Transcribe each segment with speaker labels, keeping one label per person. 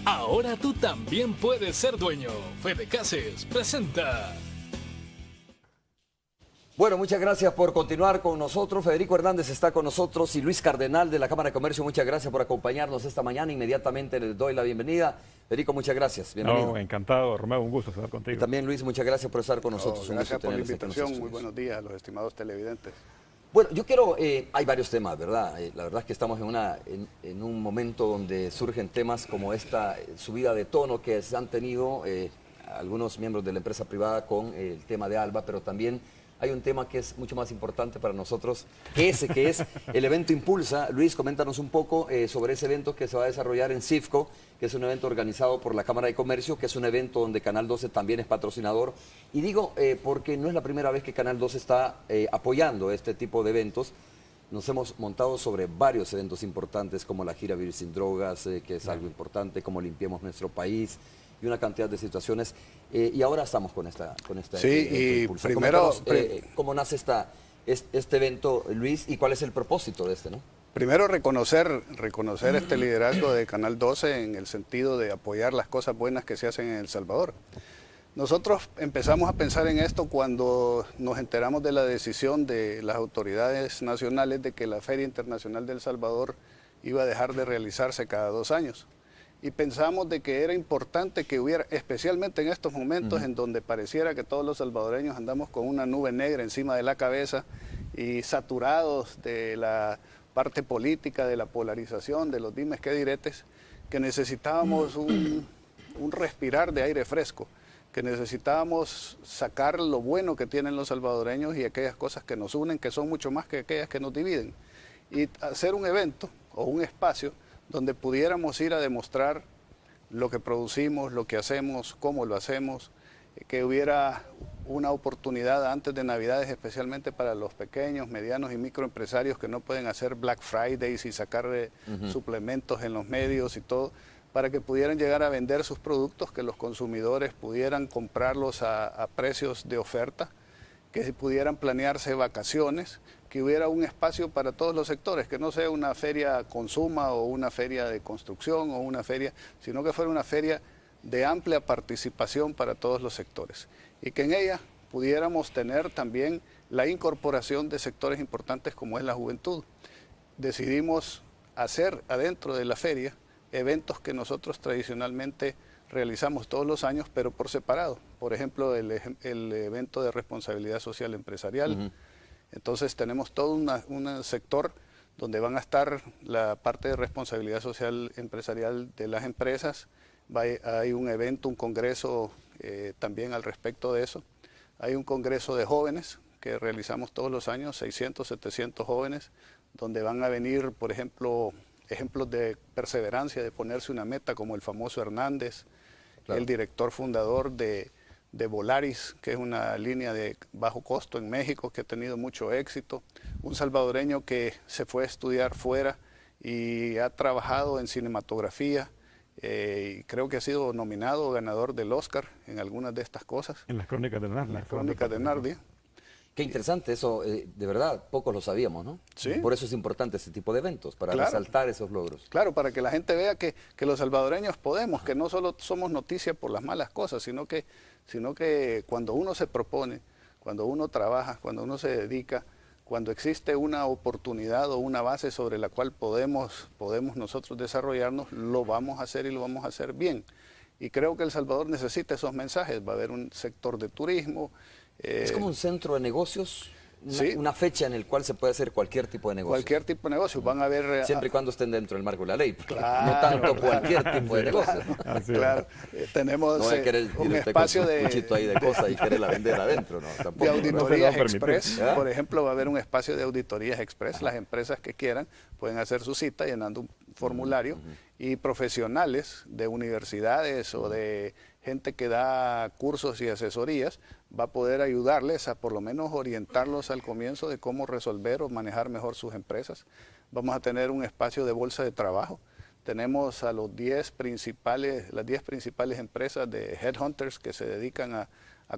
Speaker 1: Ahora tú también puedes ser dueño. Fede Cases presenta.
Speaker 2: Bueno, muchas gracias por continuar con nosotros. Federico Hernández está con nosotros y Luis Cardenal de la Cámara de Comercio. Muchas gracias por acompañarnos esta mañana. Inmediatamente les doy la bienvenida. Federico, muchas gracias. Bienvenido.
Speaker 3: No, encantado, Romeo, un gusto estar contigo.
Speaker 2: Y también, Luis, muchas gracias por estar con nosotros.
Speaker 4: Gracias por la invitación. Muy buenos días a los estimados televidentes.
Speaker 2: Bueno, yo quiero, hay varios temas, ¿verdad? La verdad es que estamos en un momento donde surgen temas como esta subida de tono que se han tenido algunos miembros de la empresa privada con el tema de ALBA, pero también hay un tema que es mucho más importante para nosotros, que es el evento Impulsa. Luis, coméntanos un poco sobre ese evento que se va a desarrollar en CIFCO, que es un evento organizado por la Cámara de Comercio, que es un evento donde Canal 12 también es patrocinador. Y digo, porque no es la primera vez que Canal 12 está apoyando este tipo de eventos. Nos hemos montado sobre varios eventos importantes, como la gira Vivir Sin Drogas, que es algo importante, como Limpiemos Nuestro País, y una cantidad de situaciones. Y ahora estamos con este
Speaker 4: sí, y
Speaker 2: Impulsa.
Speaker 4: primero,
Speaker 2: ¿Cómo nace este evento, Luis, y cuál es el propósito de este, no?
Speaker 4: Primero reconocer este liderazgo de Canal 12 en el sentido de apoyar las cosas buenas que se hacen en El Salvador. Nosotros empezamos a pensar en esto cuando nos enteramos de la decisión de las autoridades nacionales de que la Feria Internacional de El Salvador iba a dejar de realizarse cada 2 años. Y pensamos de que era importante que hubiera, especialmente en estos momentos en donde pareciera que todos los salvadoreños andamos con una nube negra encima de la cabeza y saturados de la parte política, de la polarización, de los dimes que diretes, que necesitábamos un respirar de aire fresco, que necesitábamos sacar lo bueno que tienen los salvadoreños y aquellas cosas que nos unen, que son mucho más que aquellas que nos dividen. Y hacer un evento o un espacio donde pudiéramos ir a demostrar lo que producimos, lo que hacemos, cómo lo hacemos, que hubiera una oportunidad antes de Navidades, especialmente para los pequeños, medianos y microempresarios que no pueden hacer Black Fridays y sacar suplementos en los medios y todo, para que pudieran llegar a vender sus productos, que los consumidores pudieran comprarlos a precios de oferta, que pudieran planearse vacaciones, que hubiera un espacio para todos los sectores, que no sea una feria consuma o una feria de construcción o una feria, sino que fuera una feria de amplia participación para todos los sectores y que en ella pudiéramos tener también la incorporación de sectores importantes como es la juventud. Decidimos hacer adentro de la feria eventos que nosotros tradicionalmente realizamos todos los años, pero por separado. Por ejemplo, el evento de responsabilidad social empresarial. Entonces tenemos todo un sector donde van a estar la parte de responsabilidad social empresarial de las empresas. Hay un evento, un congreso también al respecto de eso. Hay un congreso de jóvenes que realizamos todos los años, 600, 700 jóvenes, donde van a venir, por ejemplo, ejemplos de perseverancia, de ponerse una meta, como el famoso Hernández, claro, el director fundador de Volaris, que es una línea de bajo costo en México que ha tenido mucho éxito, un salvadoreño que se fue a estudiar fuera y ha trabajado en cinematografía, y creo que ha sido nominado o ganador del Oscar en algunas de estas cosas.
Speaker 3: En las crónicas de Narnia.
Speaker 4: Las crónicas de Narnia.
Speaker 2: Qué interesante eso, de verdad, pocos lo sabíamos, ¿no?
Speaker 4: Sí.
Speaker 2: Por eso es importante este tipo de eventos, para
Speaker 4: claro,
Speaker 2: resaltar esos logros.
Speaker 4: Claro, para que la gente vea que los salvadoreños podemos, que no solo somos noticia por las malas cosas, sino que cuando uno se propone, cuando uno trabaja, cuando uno se dedica, cuando existe una oportunidad o una base sobre la cual podemos nosotros desarrollarnos, lo vamos a hacer y lo vamos a hacer bien. Y creo que El Salvador necesita esos mensajes. Va a haber un sector de turismo.
Speaker 2: Es como un centro de negocios,
Speaker 4: sí,
Speaker 2: una fecha en el cual se puede hacer cualquier tipo de negocio.
Speaker 4: Cualquier tipo de negocio. Van a ver...
Speaker 2: Siempre y cuando estén dentro del marco de la ley.
Speaker 4: Claro,
Speaker 2: no tanto
Speaker 4: claro,
Speaker 2: cualquier tipo de negocio.
Speaker 4: Claro. Tenemos
Speaker 2: no
Speaker 4: un espacio
Speaker 2: de... cuchito ahí de cosas y quererla vender adentro. No, tampoco,
Speaker 4: de auditorías
Speaker 3: no
Speaker 4: express. Por ejemplo, va a haber un espacio de auditorías express. Las empresas que quieran pueden hacer su cita llenando un formulario y profesionales de universidades o de gente que da cursos y asesorías va a poder ayudarles a por lo menos orientarlos al comienzo de cómo resolver o manejar mejor sus empresas. Vamos a tener un espacio de bolsa de trabajo. Tenemos a las 10 principales empresas de headhunters que se dedican a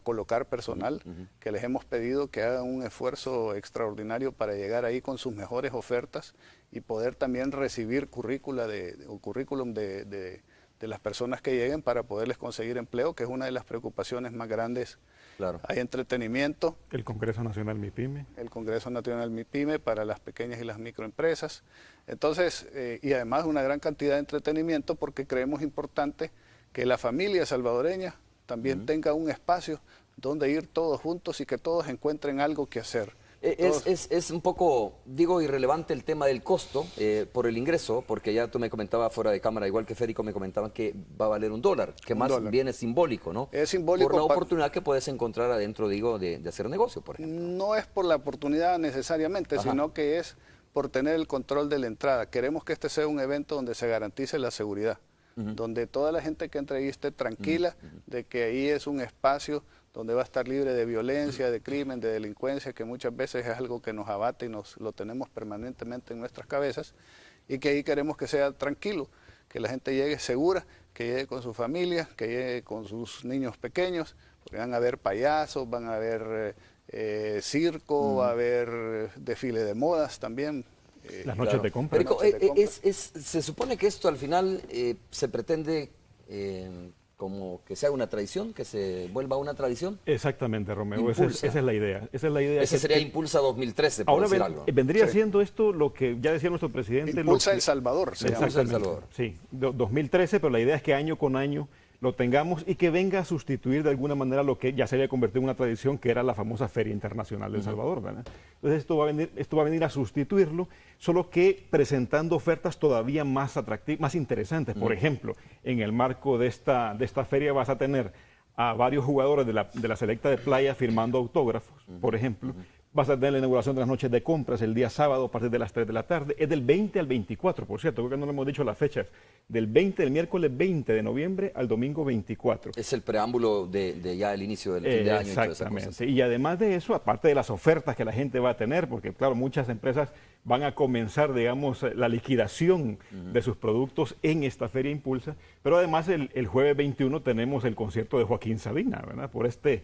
Speaker 4: colocar personal, que les hemos pedido que hagan un esfuerzo extraordinario para llegar ahí con sus mejores ofertas y poder también recibir currículum de las personas que lleguen para poderles conseguir empleo, que es una de las preocupaciones más grandes.
Speaker 2: Claro.
Speaker 4: Hay entretenimiento,
Speaker 3: El Congreso Nacional MIPYME.
Speaker 4: el Congreso Nacional MIPYME para las pequeñas y las microempresas. Entonces, y además una gran cantidad de entretenimiento porque creemos importante que la familia salvadoreña también tenga un espacio donde ir todos juntos y que todos encuentren algo que hacer.
Speaker 2: Es un poco, digo, irrelevante el tema del costo por el ingreso, porque ya tú me comentabas fuera de cámara, igual que Federico me comentaban que va a valer $1, que más bien es simbólico, ¿no?
Speaker 4: Es simbólico.
Speaker 2: Por la oportunidad que puedes encontrar adentro, digo, de hacer negocio, por ejemplo.
Speaker 4: No es por la oportunidad necesariamente, sino que es por tener el control de la entrada. Queremos que este sea un evento donde se garantice la seguridad, donde toda la gente que entre ahí esté tranquila de que ahí es un espacio donde va a estar libre de violencia, de crimen, de delincuencia, que muchas veces es algo que nos abate y lo tenemos permanentemente en nuestras cabezas, y que ahí queremos que sea tranquilo, que la gente llegue segura, que llegue con su familia, que llegue con sus niños pequeños, porque van a haber payasos, van a haber circo, va a haber desfile de modas también.
Speaker 3: Las noches de compra.
Speaker 2: Federico, se supone que esto al final se pretende como que sea una tradición, que se vuelva una tradición.
Speaker 3: Exactamente, Romeo, esa es la idea.
Speaker 2: Ese sería Impulsa 2013, por
Speaker 3: ahora
Speaker 2: decir algo.
Speaker 3: vendría siendo esto lo que ya decía nuestro presidente.
Speaker 4: Impulsa El Salvador, se llama.
Speaker 2: El Salvador.
Speaker 3: Sí, 2013, pero la idea es que año con año lo tengamos y que venga a sustituir de alguna manera lo que ya se había convertido en una tradición, que era la famosa Feria Internacional del Salvador, ¿verdad? Entonces esto va a venir a sustituirlo, solo que presentando ofertas todavía más atractivas, más interesantes. Por ejemplo, en el marco de esta feria vas a tener a varios jugadores de la selecta de playa firmando autógrafos, por ejemplo. Vas a tener la inauguración de las noches de compras el día sábado a partir de las 3 de la tarde. Es del 20 al 24, por cierto, creo que no le hemos dicho las fechas. Del miércoles 20 de noviembre al domingo 24.
Speaker 2: Es el preámbulo de ya el inicio del fin de año.
Speaker 3: Exactamente. Y además de eso, aparte de las ofertas que la gente va a tener, porque claro, muchas empresas van a comenzar, digamos, la liquidación de sus productos en esta Feria Impulsa, pero además el jueves 21 tenemos el concierto de Joaquín Sabina, ¿verdad? Por este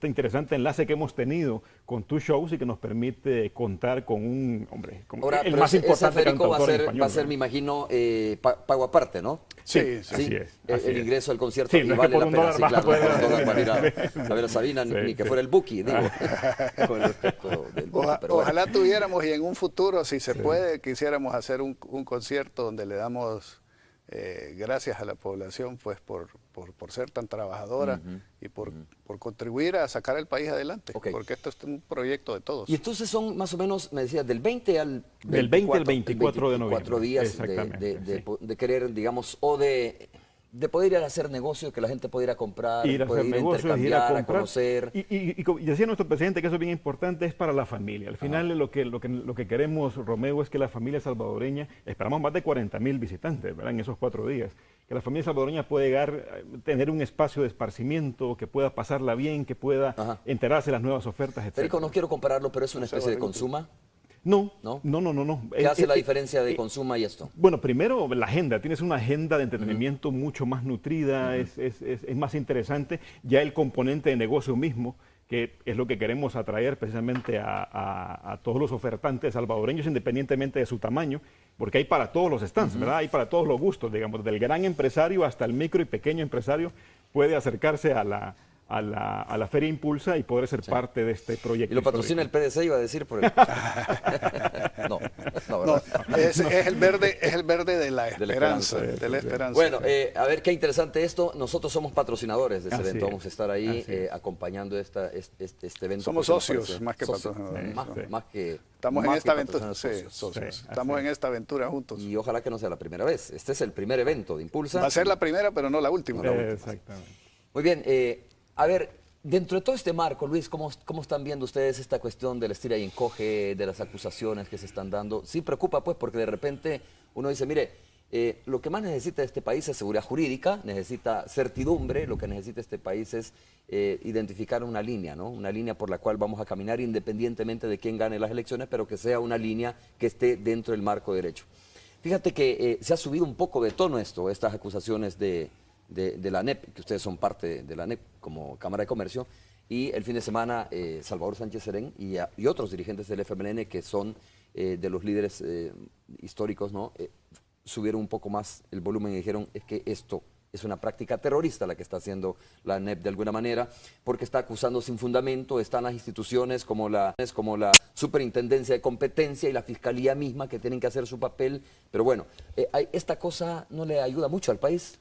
Speaker 3: interesante enlace que hemos tenido con tus shows y que nos permite contar con un hombre,
Speaker 2: ahora,
Speaker 3: el más importante
Speaker 2: Federico
Speaker 3: cantautor en español,
Speaker 2: va a ser, me imagino, pago aparte, ¿no?
Speaker 3: Sí, así es.
Speaker 2: El ingreso al concierto,
Speaker 3: sí,
Speaker 2: y
Speaker 3: no
Speaker 2: vale la pena,
Speaker 3: sí, claro,
Speaker 2: por $1 para ir a ver a Sabina, ni que fuera el Buki, digo, con el respecto del Buki.
Speaker 4: Ojalá tuviéramos, y en un futuro, si se puede, quisiéramos hacer un concierto donde le damos gracias a la población pues por ser tan trabajadora y por contribuir a sacar el país adelante, porque esto es un proyecto de todos.
Speaker 2: Y entonces son más o menos, me decías, del 20 al 24,
Speaker 3: del 20 al 24 de noviembre.
Speaker 2: 4 días de querer, digamos, o de poder ir a hacer negocios, que la gente pueda ir a comprar,
Speaker 3: ir a hacer negocios, ir a comprar,
Speaker 2: a conocer.
Speaker 3: Y decía nuestro presidente que eso es bien importante, es para la familia. Al final lo que queremos, Romeo, es que la familia salvadoreña, esperamos más de 40.000 visitantes, ¿verdad?, en esos 4 días, que la familia salvadoreña pueda llegar, tener un espacio de esparcimiento, que pueda pasarla bien, que pueda enterarse de las nuevas ofertas, etc.
Speaker 2: Federico, no quiero compararlo, pero es una especie de Consuma.
Speaker 3: No.
Speaker 2: ¿Qué hace la diferencia de Consuma y esto?
Speaker 3: Bueno, primero la agenda. Tienes una agenda de entretenimiento mucho más nutrida, es más interesante. Ya el componente de negocio mismo, que es lo que queremos atraer precisamente a todos los ofertantes salvadoreños, independientemente de su tamaño, porque hay para todos los stands, ¿verdad? Hay para todos los gustos, digamos, del gran empresario hasta el micro y pequeño empresario puede acercarse a la Feria Impulsa y poder ser parte de este proyecto.
Speaker 2: ¿Y lo patrocina el PDC, iba a decir? Por el... no,
Speaker 4: es el verde de la esperanza.
Speaker 2: Bueno, a ver qué interesante esto. Nosotros somos patrocinadores de este evento. Vamos a estar ahí acompañando este evento.
Speaker 4: Somos socios, más que patrocinadores.
Speaker 2: Más que
Speaker 4: estamos en esta aventura.
Speaker 2: Socios.
Speaker 4: Estamos en esta aventura juntos.
Speaker 2: Y ojalá que no sea la primera vez. Este es el primer evento de Impulsa.
Speaker 4: Va a ser la primera, pero no la última.
Speaker 3: Exactamente.
Speaker 2: Muy bien. A ver, dentro de todo este marco, Luis, ¿cómo están viendo ustedes esta cuestión del estira y encoge, de las acusaciones que se están dando? Sí preocupa, pues, porque de repente uno dice, mire, lo que más necesita este país es seguridad jurídica, necesita certidumbre, lo que necesita este país es identificar una línea, ¿no? Una línea por la cual vamos a caminar independientemente de quién gane las elecciones, pero que sea una línea que esté dentro del marco de derecho. Fíjate que se ha subido un poco de tono estas acusaciones de la ANEP, que ustedes son parte de la ANEP como Cámara de Comercio, y el fin de semana Salvador Sánchez Serén y otros dirigentes del FMLN que son de los líderes históricos, ¿no? subieron un poco más el volumen y dijeron, es que esto es una práctica terrorista la que está haciendo la ANEP de alguna manera, porque está acusando sin fundamento, están las instituciones como la Superintendencia de Competencia y la Fiscalía misma que tienen que hacer su papel, pero bueno, esta cosa no le ayuda mucho al país,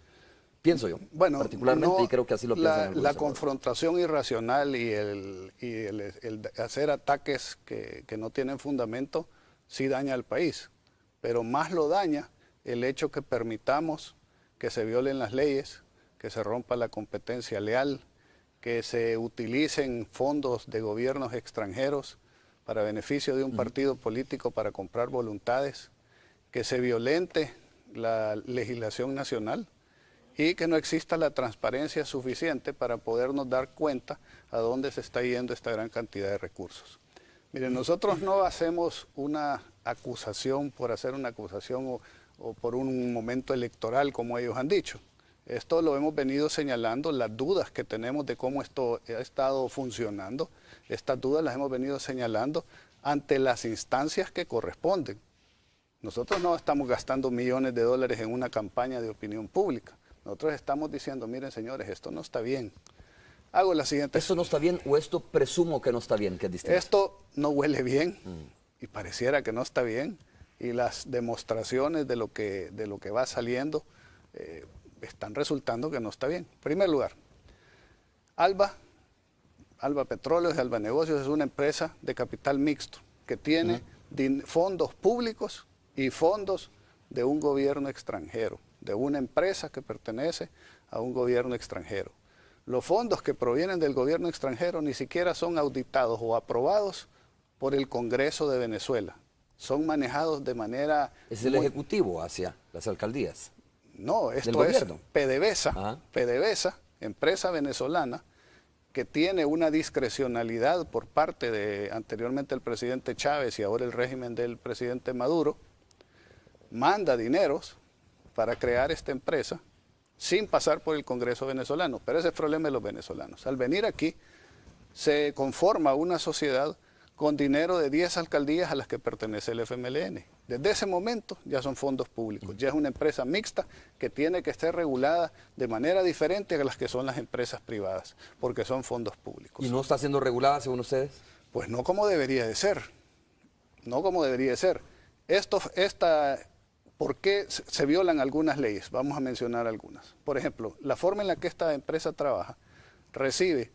Speaker 2: pienso yo,
Speaker 4: bueno,
Speaker 2: particularmente,
Speaker 4: no,
Speaker 2: y creo que así lo piensan
Speaker 4: la confrontación irracional y el hacer ataques que no tienen fundamento sí daña al país, pero más lo daña el hecho que permitamos que se violen las leyes, que se rompa la competencia leal, que se utilicen fondos de gobiernos extranjeros para beneficio de un partido político para comprar voluntades, que se violente la legislación nacional y que no exista la transparencia suficiente para podernos dar cuenta a dónde se está yendo esta gran cantidad de recursos. Miren, nosotros no hacemos una acusación por hacer una acusación o por un momento electoral, como ellos han dicho. Esto lo hemos venido señalando, las dudas que tenemos de cómo esto ha estado funcionando, estas dudas las hemos venido señalando ante las instancias que corresponden. Nosotros no estamos gastando millones de dólares en una campaña de opinión pública. Nosotros estamos diciendo, miren señores, esto no está bien. Hago la siguiente...
Speaker 2: ¿Esto no está bien o esto presumo que no está bien? Que es distinto.
Speaker 4: Esto no huele bien y pareciera que no está bien. Y las demostraciones de lo que va saliendo están resultando que no está bien. En primer lugar, Alba Petróleos y Alba Negocios es una empresa de capital mixto que tiene fondos públicos y fondos de un gobierno extranjero, de una empresa que pertenece a un gobierno extranjero. Los fondos que provienen del gobierno extranjero ni siquiera son auditados o aprobados por el Congreso de Venezuela. Son manejados de manera...
Speaker 2: ¿Es el Ejecutivo hacia las alcaldías?
Speaker 4: No, esto es PDVSA, PDVSA, empresa venezolana, que tiene una discrecionalidad por parte de anteriormente el presidente Chávez y ahora el régimen del presidente Maduro, manda dineros para crear esta empresa sin pasar por el Congreso venezolano. Pero ese es el problema de los venezolanos. Al venir aquí se conforma una sociedad con dinero de 10 alcaldías a las que pertenece el FMLN. Desde ese momento ya son fondos públicos, ya es una empresa mixta que tiene que estar regulada de manera diferente a las que son las empresas privadas, porque son fondos públicos.
Speaker 2: ¿Y no está siendo regulada según ustedes?
Speaker 4: Pues no como debería de ser, no como debería de ser. ¿Por qué se violan algunas leyes? Vamos a mencionar algunas. Por ejemplo, la forma en la que esta empresa trabaja, recibe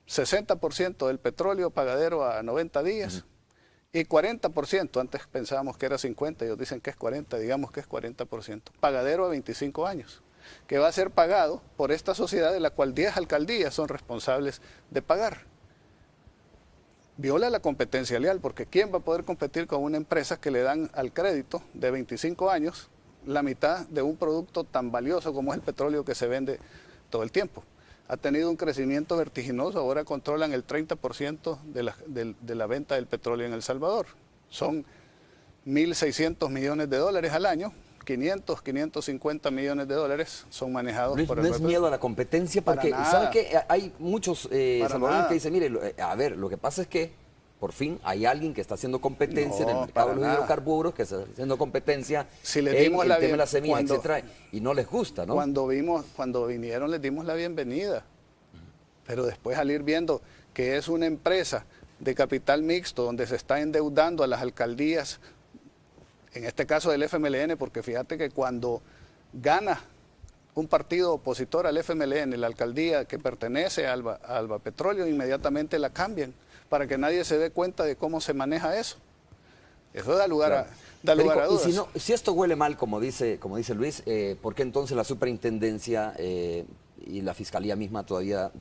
Speaker 4: 60% del petróleo pagadero a 90 días y 40%, antes pensábamos que era 50, ellos dicen que es 40, digamos que es 40%, pagadero a 25 años, que va a ser pagado por esta sociedad de la cual 10 alcaldías son responsables de pagar. Viola la competencia leal, porque ¿quién va a poder competir con una empresa que le dan al crédito de 25 años la mitad de un producto tan valioso como es el petróleo que se vende todo el tiempo? Ha tenido un crecimiento vertiginoso, ahora controlan el 30% de la venta del petróleo en El Salvador. Son 1.600 millones de dólares al año, 550 millones de dólares son manejados
Speaker 2: Luis,
Speaker 4: por el...
Speaker 2: ¿No es miedo a la competencia? Porque, ¿sabe qué? Hay muchos salvadoreños que dicen, mire, a ver, lo que pasa es que por fin hay alguien que está haciendo competencia en el mercado de los hidrocarburos, que está haciendo competencia en el tema de las semillas, etcétera, y no les gusta, ¿no?
Speaker 4: Cuando vinieron les dimos la bienvenida, pero después al ir viendo que es una empresa de capital mixto donde se está endeudando a las alcaldías, en este caso del FMLN, porque fíjate que cuando gana un partido opositor al FMLN, la alcaldía que pertenece a Alba Petróleo, inmediatamente la cambian para que nadie se dé cuenta de cómo se maneja eso. Eso da lugar a dudas.
Speaker 2: Y si esto huele mal, como dice Luis, ¿por qué entonces la superintendencia y la fiscalía misma todavía,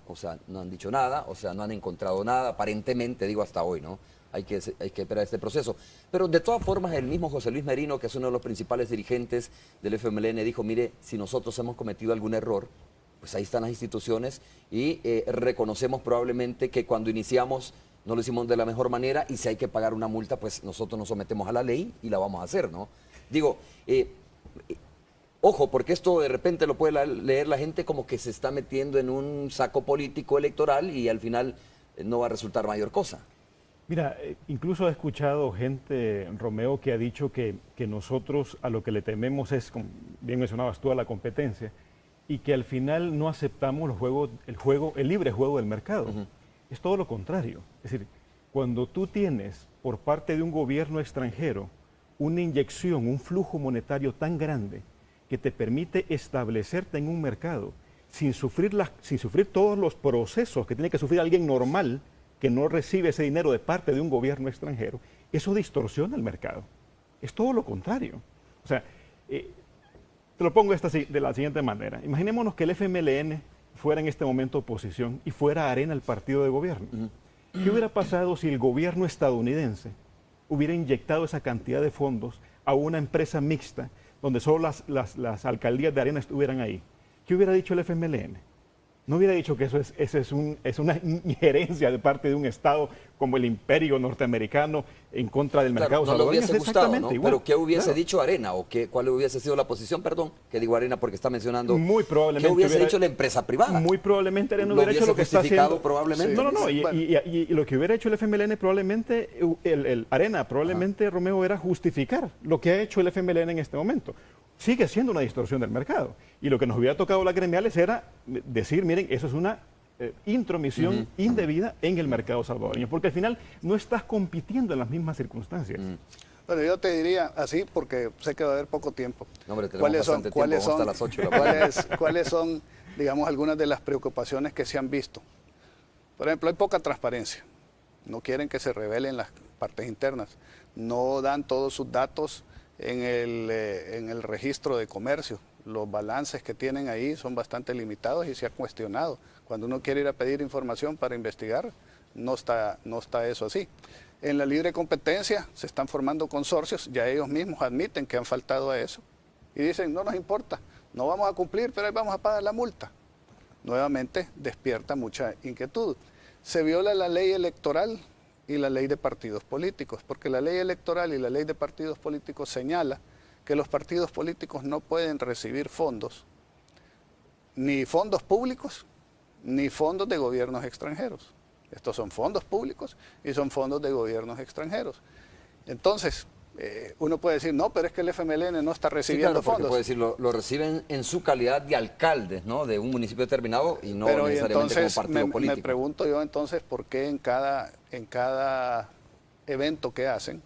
Speaker 2: no han dicho nada, no han encontrado nada, aparentemente, digo hasta hoy, ¿no? Hay que esperar este proceso. Pero de todas formas, el mismo José Luis Merino, que es uno de los principales dirigentes del FMLN, dijo, mire, si nosotros hemos cometido algún error, pues ahí están las instituciones y reconocemos probablemente que cuando iniciamos no lo hicimos de la mejor manera y si hay que pagar una multa, pues nosotros nos sometemos a la ley y la vamos a hacer, ¿no? Digo, ojo, porque esto de repente lo puede leer la gente como que se está metiendo en un saco político electoral y al final no va a resultar mayor cosa.
Speaker 3: Mira, incluso he escuchado gente, Romeo, que ha dicho que nosotros a lo que le tememos es, como bien mencionabas tú, a la competencia, y que al final no aceptamos el libre juego del mercado. Es todo lo contrario. Es decir, cuando tú tienes por parte de un gobierno extranjero una inyección, un flujo monetario tan grande que te permite establecerte en un mercado sin sufrir todos los procesos que tiene que sufrir alguien normal que no recibe ese dinero de parte de un gobierno extranjero, eso distorsiona el mercado. Es todo lo contrario. O sea, te lo pongo de la siguiente manera. Imaginémonos que el FMLN fuera en este momento oposición y fuera Arena el partido de gobierno. ¿Qué hubiera pasado si el gobierno estadounidense hubiera inyectado esa cantidad de fondos a una empresa mixta donde solo las alcaldías de Arena estuvieran ahí? ¿Qué hubiera dicho el FMLN? No hubiera dicho que eso es una injerencia de parte de un Estado como el imperio norteamericano en contra del mercado
Speaker 2: salvadoreño. No le hubiese gustado, ¿no?
Speaker 3: Igual.
Speaker 2: Pero ¿qué hubiese dicho Arena? ¿O cuál hubiese sido la posición, perdón? Que digo Arena porque está mencionando...
Speaker 3: Muy probablemente...
Speaker 2: ¿Qué hubiese dicho la empresa privada?
Speaker 3: Muy probablemente Arena hubiera hecho lo que está haciendo...
Speaker 2: probablemente?
Speaker 3: Sí. Y lo que hubiera hecho el FMLN probablemente, el Arena probablemente, Romeo, era justificar lo que ha hecho el FMLN en este momento. Sigue siendo una distorsión del mercado. Y lo que nos hubiera tocado las gremiales era decir, miren, eso es una intromisión indebida en el mercado salvadoreño, porque al final no estás compitiendo en las mismas circunstancias.
Speaker 4: Bueno, yo te diría así, porque sé que va a haber poco tiempo.
Speaker 2: No, hombre, tenemos bastante tiempo, vamos hasta las 8 de la mañana.
Speaker 4: ¿Cuáles son, digamos, algunas de las preocupaciones que se han visto? Por ejemplo, hay poca transparencia. No quieren que se revelen las partes internas. No dan todos sus datos en el registro de comercio. Los balances que tienen ahí son bastante limitados y se ha cuestionado. Cuando uno quiere ir a pedir información para investigar, no está eso así. En la libre competencia se están formando consorcios, ya ellos mismos admiten que han faltado a eso y dicen, no nos importa, no vamos a cumplir, pero ahí vamos a pagar la multa. Nuevamente despierta mucha inquietud. Se viola la ley electoral y la ley de partidos políticos, porque la ley electoral y la ley de partidos políticos señala que los partidos políticos no pueden recibir fondos, ni fondos públicos, ni fondos de gobiernos extranjeros. Estos son fondos públicos y son fondos de gobiernos extranjeros. Entonces, uno puede decir, no, pero es que el FMLN no está recibiendo fondos.
Speaker 2: Puede decir, lo reciben en su calidad de alcaldes, ¿no?, de un municipio determinado y no necesariamente como partido político.
Speaker 4: Me pregunto yo entonces por qué en cada evento que hacen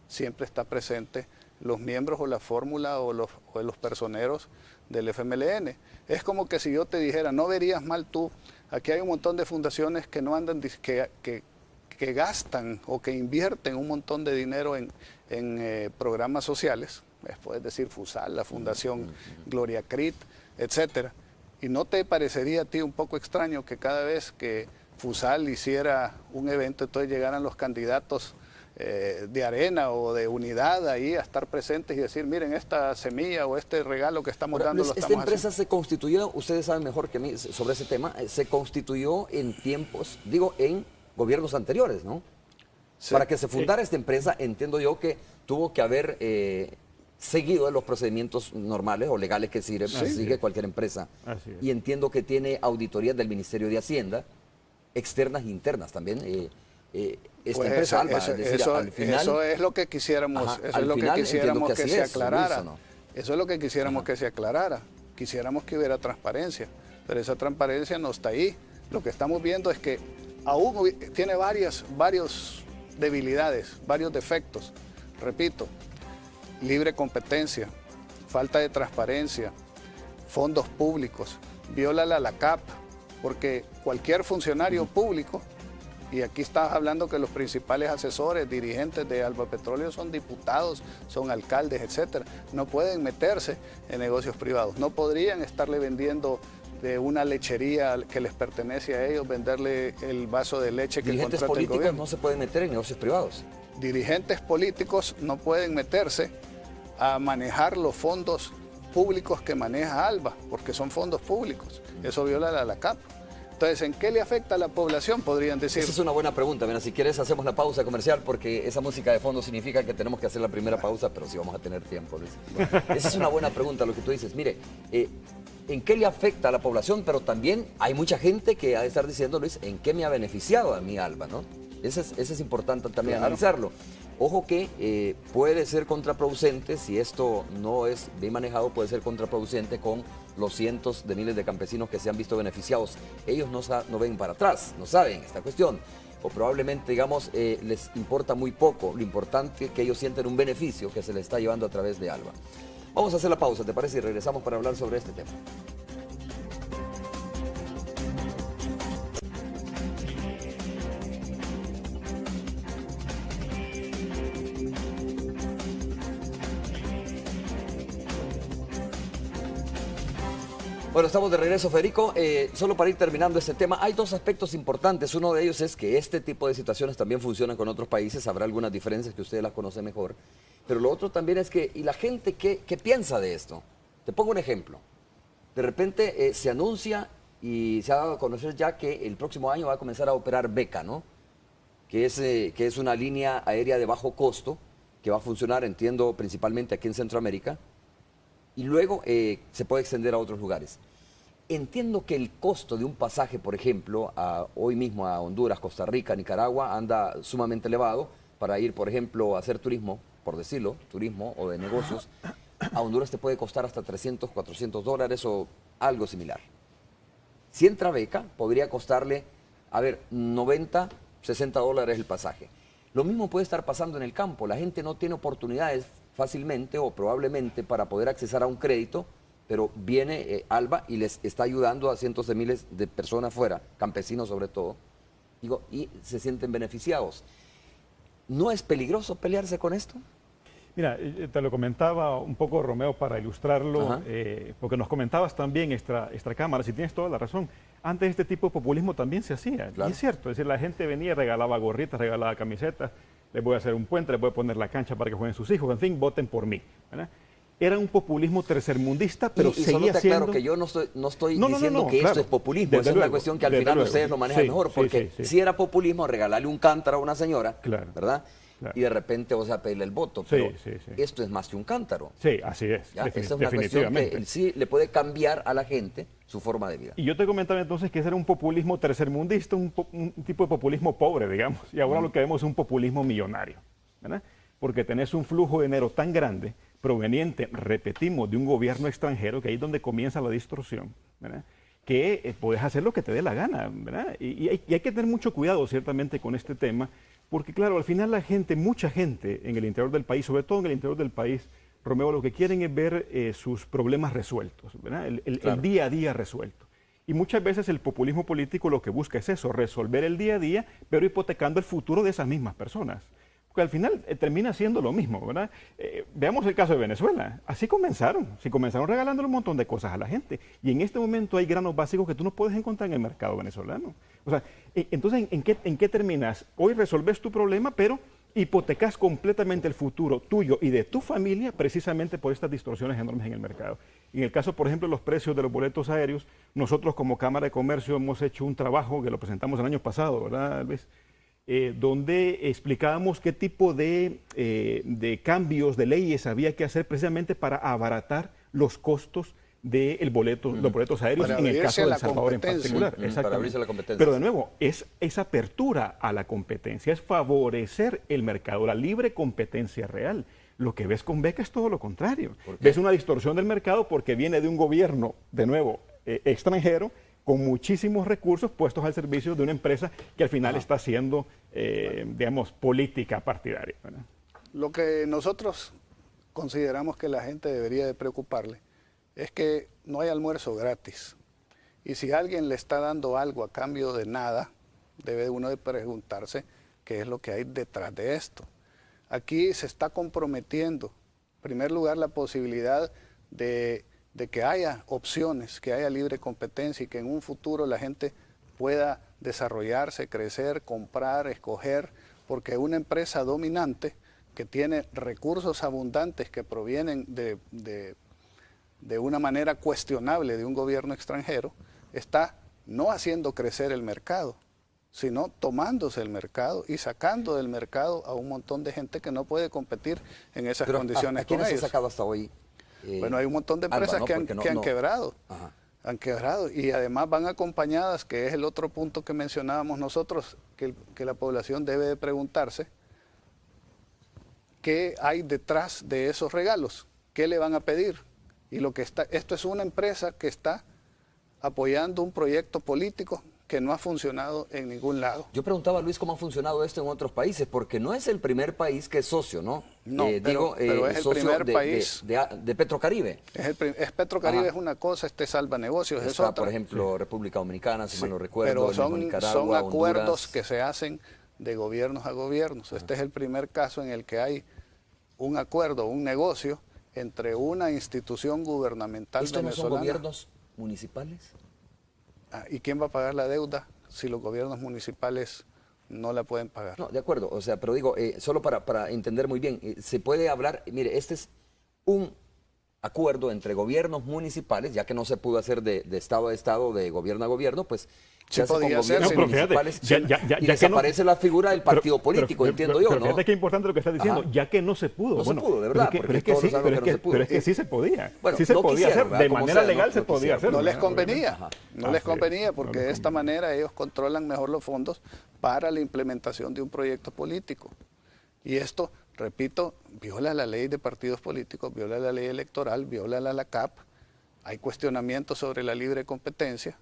Speaker 4: siempre está presente los miembros o la fórmula o los personeros del FMLN. Es como que si yo te dijera, no verías mal tú, aquí hay un montón de fundaciones que no andan, que gastan o que invierten un montón de dinero en programas sociales, puedes decir FUSAL, la Fundación Gloria Crit, etcétera. ¿Y no te parecería a ti un poco extraño que cada vez que FUSAL hiciera un evento, entonces llegaran los candidatos de Arena o de Unidad ahí a estar presentes y decir, miren, esta semilla o este regalo que estamos dando lo estamos
Speaker 2: haciendo? Esta empresa
Speaker 4: haciendo?
Speaker 2: se constituyó, ustedes saben mejor que mí sobre ese tema, se constituyó en tiempos, en gobiernos anteriores, ¿no? Sí. Para que se fundara esta empresa, entiendo yo que tuvo que haber seguido los procedimientos normales o legales que sigue cualquier empresa. Y entiendo que tiene auditorías del Ministerio de Hacienda, externas e internas también. Esta empresa Alba, al final,
Speaker 4: eso es lo que quisiéramos, eso es lo que quisiéramos que se aclarara.
Speaker 2: Luis, ¿no?
Speaker 4: Eso es lo que quisiéramos que se aclarara. Quisiéramos que hubiera transparencia, pero esa transparencia no está ahí. Lo que estamos viendo es que aún tiene varias debilidades, varios defectos. Repito, libre competencia, falta de transparencia, fondos públicos, viola la CAP, porque cualquier funcionario público, y aquí estás hablando que los principales asesores, dirigentes de Alba Petróleo son diputados, son alcaldes, etcétera, no pueden meterse en negocios privados, no podrían estarle vendiendo de una lechería que les pertenece a ellos, venderle el vaso de leche que contrata el gobierno.
Speaker 2: Dirigentes políticos no se pueden meter en negocios privados.
Speaker 4: Dirigentes políticos no pueden meterse a manejar los fondos públicos que maneja Alba, porque son fondos públicos. Eso viola la CAP. Entonces, ¿en qué le afecta a la población? Podrían decir.
Speaker 2: Esa es una buena pregunta. Mira, si quieres hacemos la pausa comercial, porque esa música de fondo significa que tenemos que hacer la primera pausa, pero sí vamos a tener tiempo, Luis. Esa es una buena pregunta lo que tú dices. Mire, ¿en qué le afecta a la población? Pero también hay mucha gente que ha de estar diciendo, Luis, ¿en qué me ha beneficiado a mí Alba, no? Ese es importante también analizarlo. Ojo que puede ser contraproducente, si esto no es bien manejado, puede ser contraproducente con los cientos de miles de campesinos que se han visto beneficiados. Ellos no ven para atrás, no saben esta cuestión. O probablemente, digamos, les importa muy poco. Lo importante es que ellos sienten un beneficio que se les está llevando a través de ALBA. Vamos a hacer la pausa, ¿te parece? Y regresamos para hablar sobre este tema. Bueno, estamos de regreso, Federico. Solo para ir terminando este tema, hay dos aspectos importantes. Uno de ellos es que este tipo de situaciones también funcionan con otros países. Habrá algunas diferencias que ustedes las conocen mejor. Pero lo otro también es que, ¿y la gente qué piensa de esto? Te pongo un ejemplo. De repente se anuncia y se ha dado a conocer ya que el próximo año va a comenzar a operar Beca, ¿no? Que es una línea aérea de bajo costo que va a funcionar, entiendo, principalmente aquí en Centroamérica. Y luego se puede extender a otros lugares. Entiendo que el costo de un pasaje, por ejemplo, hoy mismo a Honduras, Costa Rica, Nicaragua, anda sumamente elevado para ir, por ejemplo, a hacer turismo, por decirlo, turismo o de negocios. A Honduras te puede costar hasta $300, $400 o algo similar. Si entra Beca, podría costarle, a ver, $90, $60 el pasaje. Lo mismo puede estar pasando en el campo. La gente no tiene oportunidades fácilmente o probablemente para poder accesar a un crédito, pero viene ALBA y les está ayudando a cientos de miles de personas fuera, campesinos sobre todo, digo, y se sienten beneficiados. ¿No es peligroso pelearse con esto?
Speaker 3: Mira, te lo comentaba un poco, Romeo, para ilustrarlo, porque nos comentabas también extra cámara, si tienes toda la razón. Antes este tipo de populismo también se hacía, claro. Y es cierto, es decir, la gente venía, regalaba gorritas, regalaba camisetas, les voy a hacer un puente, les voy a poner la cancha para que jueguen sus hijos, en fin, voten por mí, ¿verdad? Era un populismo tercermundista, pero seguía siendo... Y solo te aclaro que
Speaker 2: yo no estoy diciendo que esto es populismo, esa es una cuestión que al final ustedes lo manejan mejor, porque si era populismo regalarle un cántaro a una señora, ¿verdad? Claro. Y de repente vas a pedirle el voto, pero esto es más que un cántaro.
Speaker 3: Sí, así es.
Speaker 2: Esa es una cuestión que sí le puede cambiar a la gente su forma de vida.
Speaker 3: Y yo te comentaba entonces que ese era un populismo tercermundista, un tipo de populismo pobre, digamos, y ahora lo que vemos es un populismo millonario, ¿verdad? Porque tenés un flujo de dinero tan grande, proveniente, repetimos, de un gobierno extranjero, que ahí es donde comienza la distorsión, ¿verdad? Que puedes hacer lo que te dé la gana, ¿verdad? Y hay que tener mucho cuidado, ciertamente, con este tema, porque claro, al final la gente, mucha gente en el interior del país, sobre todo en el interior del país, Romeo, lo que quieren es ver sus problemas resueltos, ¿verdad? El día a día resuelto. Y muchas veces el populismo político lo que busca es eso, resolver el día a día, pero hipotecando el futuro de esas mismas personas. Porque al final termina siendo lo mismo, ¿verdad? Veamos el caso de Venezuela. Así comenzaron. Sí, comenzaron regalándole un montón de cosas a la gente. Y en este momento hay granos básicos que tú no puedes encontrar en el mercado venezolano. O sea, entonces, ¿en qué terminas? Hoy resolves tu problema, pero hipotecas completamente el futuro tuyo y de tu familia precisamente por estas distorsiones enormes en el mercado. En el caso, por ejemplo, de los precios de los boletos aéreos, nosotros como Cámara de Comercio hemos hecho un trabajo que lo presentamos el año pasado, ¿verdad, Luis? Donde explicábamos qué tipo de cambios de leyes había que hacer precisamente para abaratar los costos los boletos aéreos en el caso de El Salvador en particular.
Speaker 2: Para abrirse la competencia.
Speaker 3: Pero de nuevo, es apertura a la competencia, es favorecer el mercado, la libre competencia real. Lo que ves con Beca es todo lo contrario. Ves una distorsión del mercado porque viene de un gobierno, de nuevo, extranjero, con muchísimos recursos puestos al servicio de una empresa que al final está haciendo, digamos, política partidaria, ¿verdad?
Speaker 4: Lo que nosotros consideramos que la gente debería de preocuparle es que no hay almuerzo gratis. Y si alguien le está dando algo a cambio de nada, debe uno de preguntarse qué es lo que hay detrás de esto. Aquí se está comprometiendo, en primer lugar, la posibilidad de que haya opciones, que haya libre competencia y que en un futuro la gente pueda desarrollarse, crecer, comprar, escoger, porque una empresa dominante que tiene recursos abundantes que provienen de una manera cuestionable de un gobierno extranjero, está no haciendo crecer el mercado, sino tomándose el mercado y sacando del mercado a un montón de gente que no puede competir en esas condiciones.
Speaker 2: ¿A quiénes se ha sacado hasta hoy?
Speaker 4: Bueno, hay un montón de empresas que han quebrado. Han quebrado y además van acompañadas, que es el otro punto que mencionábamos nosotros, que la población debe de preguntarse, ¿qué hay detrás de esos regalos? ¿Qué le van a pedir? Y esto es una empresa que está apoyando un proyecto político que no ha funcionado en ningún lado.
Speaker 2: Yo preguntaba, Luis, cómo ha funcionado esto en otros países, porque no es el primer país que es socio, ¿no?
Speaker 4: No, pero es el
Speaker 2: socio
Speaker 4: primer país.
Speaker 2: de Petrocaribe.
Speaker 4: Es Petrocaribe. Ajá. Es una cosa, Salva Negocios es otra.
Speaker 2: Por ejemplo, República Dominicana, si mal no recuerdo,
Speaker 4: pero son acuerdos
Speaker 2: Honduras,
Speaker 4: que se hacen de gobiernos a gobiernos. Este es el primer caso en el que hay un acuerdo, un negocio entre una institución gubernamental venezolana.
Speaker 2: ¿Estos no son gobiernos municipales?
Speaker 4: ¿Y quién va a pagar la deuda si los gobiernos municipales no la pueden pagar?
Speaker 2: No, de acuerdo, o sea, pero digo, solo para entender muy bien, se puede hablar, mire, este es un acuerdo entre gobiernos municipales, ya que no se pudo hacer de estado a estado, de gobierno a gobierno, pues se hace con gobiernos municipales y desaparece la figura del partido político, entiendo yo, ¿no?
Speaker 3: Fíjate qué importante lo que estás diciendo, ya que no se pudo.
Speaker 2: No se pudo, de verdad,
Speaker 3: pero es que sí se podía. Sí se podía hacer, de manera legal se podía hacer.
Speaker 4: No les convenía, no les convenía, porque de esta manera ellos controlan mejor los fondos para la implementación de un proyecto político. Y esto, repito, viola la ley de partidos políticos, viola la ley electoral, viola la CAP, hay cuestionamientos sobre la libre competencia.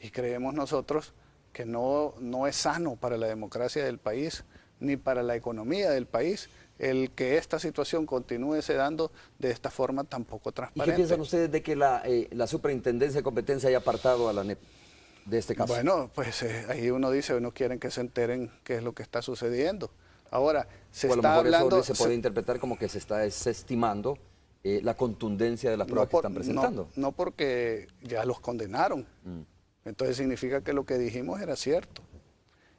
Speaker 4: Y creemos nosotros que no es sano para la democracia del país, ni para la economía del país, el que esta situación continúe se dando de esta forma tan poco transparente.
Speaker 2: ¿Y qué piensan ustedes de que la Superintendencia de Competencia haya apartado a la ANEP de este caso?
Speaker 4: Bueno, pues ahí uno dice, no quieren que se enteren qué es lo que está sucediendo. Ahora, se está hablando...
Speaker 2: Eso se puede interpretar como que se está desestimando la contundencia de las pruebas que están presentando.
Speaker 4: No, porque ya los condenaron. Entonces significa que lo que dijimos era cierto.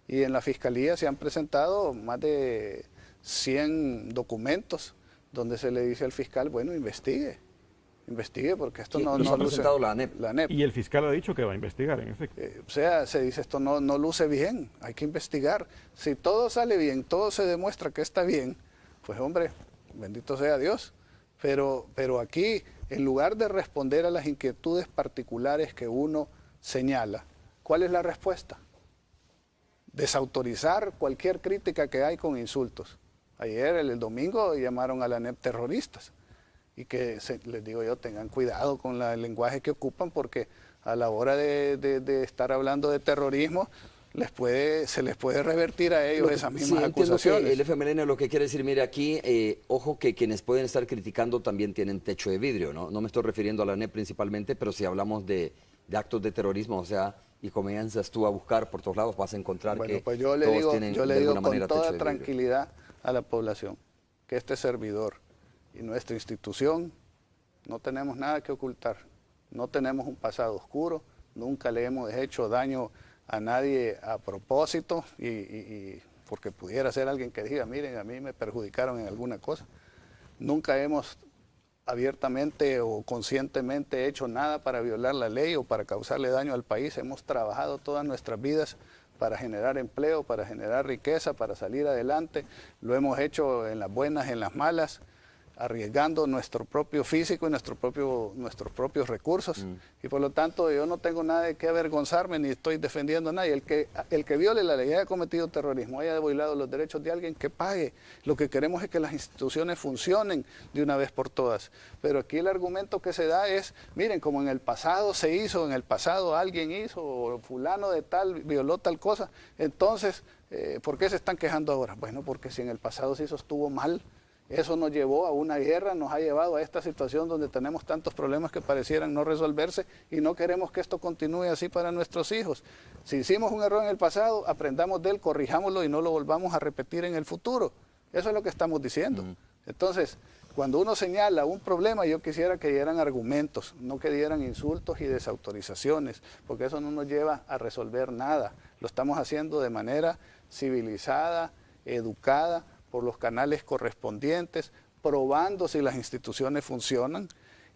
Speaker 4: Y en la Fiscalía se han presentado más de 100 documentos donde se le dice al fiscal, bueno, investigue porque esto no
Speaker 2: ha presentado la ANEP.
Speaker 3: Y el fiscal ha dicho que va a investigar, en efecto.
Speaker 4: O sea, se dice esto no luce bien, hay que investigar. Si todo sale bien, todo se demuestra que está bien, pues hombre, bendito sea Dios. Pero aquí, en lugar de responder a las inquietudes particulares que uno señala, ¿cuál es la respuesta? Desautorizar cualquier crítica que hay con insultos. Ayer, el domingo, llamaron a la ANEP terroristas. Y que, les digo yo, tengan cuidado con el lenguaje que ocupan, porque a la hora de estar hablando de terrorismo, se les puede revertir a ellos esas mismas acusaciones.
Speaker 2: Que el FMLN lo que quiere decir, mire, aquí, ojo que quienes pueden estar criticando también tienen techo de vidrio, ¿no? No me estoy refiriendo a la ANEP principalmente, pero si hablamos de actos de terrorismo, o sea, y comienzas tú a buscar por todos lados, vas a encontrar que
Speaker 4: pues yo le digo con toda tranquilidad a la población que este servidor y nuestra institución no tenemos nada que ocultar, no tenemos un pasado oscuro, nunca le hemos hecho daño a nadie a propósito y porque pudiera ser alguien que diga, miren, a mí me perjudicaron en alguna cosa. Nunca hemos abiertamente o conscientemente hecho nada para violar la ley o para causarle daño al país. Hemos trabajado todas nuestras vidas para generar empleo, para generar riqueza, para salir adelante. Lo hemos hecho en las buenas, en las malas, arriesgando nuestro propio físico y nuestros propios recursos. Y por lo tanto yo no tengo nada de qué avergonzarme ni estoy defendiendo a nadie. El que viole la ley, haya cometido terrorismo, haya violado los derechos de alguien, que pague. Lo que queremos es que las instituciones funcionen de una vez por todas. Pero aquí el argumento que se da es, miren, como en el pasado se hizo, en el pasado alguien hizo, o fulano de tal violó tal cosa, entonces, ¿por qué se están quejando ahora? Bueno, porque si en el pasado se estuvo mal, eso nos llevó a una guerra, nos ha llevado a esta situación donde tenemos tantos problemas que parecieran no resolverse y no queremos que esto continúe así para nuestros hijos. Si hicimos un error en el pasado, aprendamos de él, corrijámoslo y no lo volvamos a repetir en el futuro. Eso es lo que estamos diciendo. Entonces, cuando uno señala un problema, yo quisiera que dieran argumentos, no que dieran insultos y desautorizaciones, porque eso no nos lleva a resolver nada. Lo estamos haciendo de manera civilizada, educada, por los canales correspondientes, probando si las instituciones funcionan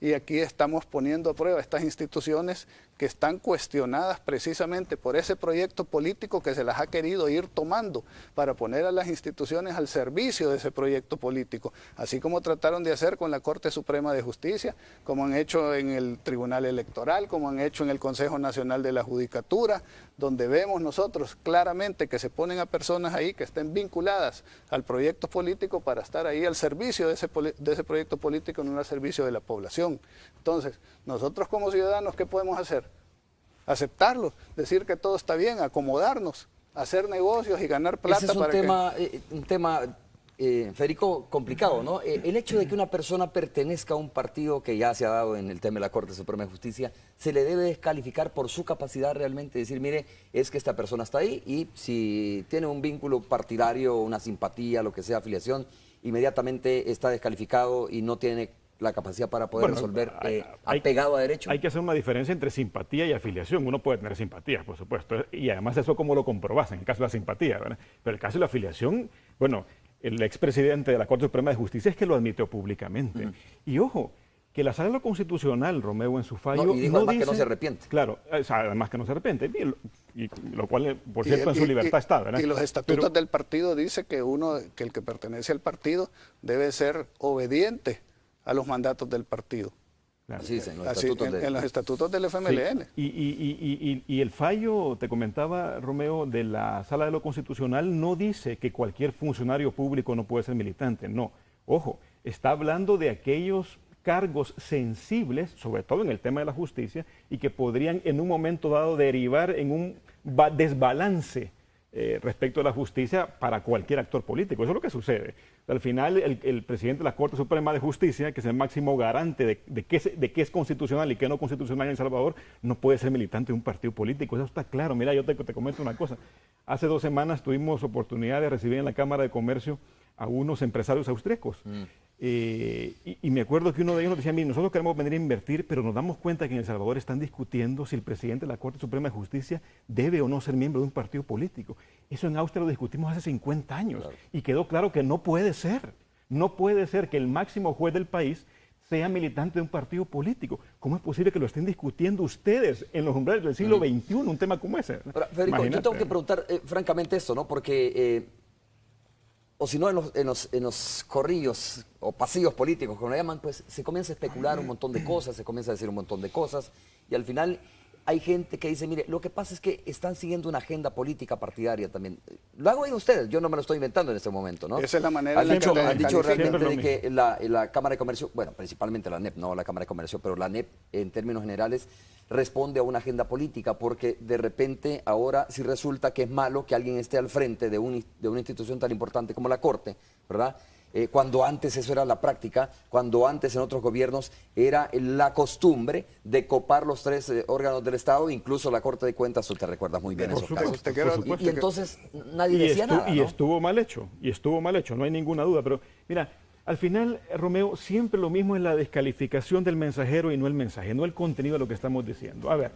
Speaker 4: y aquí estamos poniendo a prueba estas instituciones que están cuestionadas precisamente por ese proyecto político que se las ha querido ir tomando para poner a las instituciones al servicio de ese proyecto político, así como trataron de hacer con la Corte Suprema de Justicia, como han hecho en el Tribunal Electoral, como han hecho en el Consejo Nacional de la Judicatura, donde vemos nosotros claramente que se ponen a personas ahí que estén vinculadas al proyecto político para estar ahí al servicio de ese proyecto político, no al servicio de la población. Entonces, nosotros como ciudadanos, ¿qué podemos hacer? Aceptarlo, decir que todo está bien, acomodarnos, hacer negocios y ganar plata.
Speaker 2: Ese es un tema, Federico, complicado, ¿no? El hecho de que una persona pertenezca a un partido que ya se ha dado en el tema de la Corte Suprema de Justicia, se le debe descalificar por su capacidad realmente de decir, mire, es que esta persona está ahí y si tiene un vínculo partidario, una simpatía, lo que sea, afiliación, inmediatamente está descalificado y no tiene la capacidad para poder resolver apegado a derecho.
Speaker 3: Hay que hacer una diferencia entre simpatía y afiliación. Uno puede tener simpatías, por supuesto, y además eso cómo lo comprobas en el caso de la simpatía, ¿verdad? Pero el caso de la afiliación, bueno, el expresidente de la Corte Suprema de Justicia es que lo admitió públicamente. Y ojo, que la Sala Constitucional, Romeo, en su fallo...
Speaker 2: y dijo además que no se arrepiente.
Speaker 3: Claro, además que no se arrepiente, y lo cual, por cierto, en su libertad está, ¿verdad?
Speaker 4: Y los estatutos del partido dice que el que pertenece al partido debe ser obediente a los mandatos del partido.
Speaker 3: Claro.
Speaker 2: Así dicen,
Speaker 4: en los estatutos del FMLN.
Speaker 3: Sí. Y el fallo, te comentaba, Romeo, de la Sala de lo Constitucional no dice que cualquier funcionario público no puede ser militante, no. Ojo, está hablando de aquellos cargos sensibles, sobre todo en el tema de la justicia, y que podrían en un momento dado derivar en un desbalance respecto a la justicia para cualquier actor político. Eso es lo que sucede. Al final, el presidente de la Corte Suprema de Justicia, que es el máximo garante de qué es constitucional y qué no constitucional en El Salvador, no puede ser militante de un partido político. Eso está claro. Mira, yo te comento una cosa. Hace 2 semanas tuvimos oportunidad de recibir en la Cámara de Comercio a unos empresarios austríacos. Y me acuerdo que uno de ellos nos decía, mire, nosotros queremos venir a invertir, pero nos damos cuenta que en El Salvador están discutiendo si el presidente de la Corte Suprema de Justicia debe o no ser miembro de un partido político. Eso en Austria lo discutimos hace 50 años, claro. Y quedó claro que no puede ser. No puede ser que el máximo juez del país sea militante de un partido político. ¿Cómo es posible que lo estén discutiendo ustedes en los umbrales del siglo XXI, un tema como ese?
Speaker 2: Pero, Federico, yo tengo que preguntar francamente esto, ¿no? Porque... o si no, en los corrillos o pasillos políticos, como lo llaman, pues se comienza a especular un montón de cosas, se comienza a decir un montón de cosas, y al final hay gente que dice, mire, lo que pasa es que están siguiendo una agenda política partidaria también. Lo hago ahí ustedes, yo no me lo estoy inventando en este momento, ¿no?
Speaker 4: Esa es la manera
Speaker 2: han dicho realmente de
Speaker 3: mismo.
Speaker 2: que la Cámara de Comercio, bueno, principalmente la NEP, no la Cámara de Comercio, pero la NEP en términos generales responde a una agenda política, porque de repente ahora sí resulta que es malo que alguien esté al frente de una institución tan importante como la Corte, ¿verdad? Cuando antes eso era la práctica, cuando antes en otros gobiernos era la costumbre de copar los 3 órganos del Estado, incluso la Corte de Cuentas, tú te recuerdas muy bien esos casos. Y entonces nadie decía nada, ¿no?
Speaker 3: Y estuvo mal hecho, no hay ninguna duda, pero mira, al final, Romeo, siempre lo mismo es la descalificación del mensajero y no el mensaje, no el contenido de lo que estamos diciendo. A ver,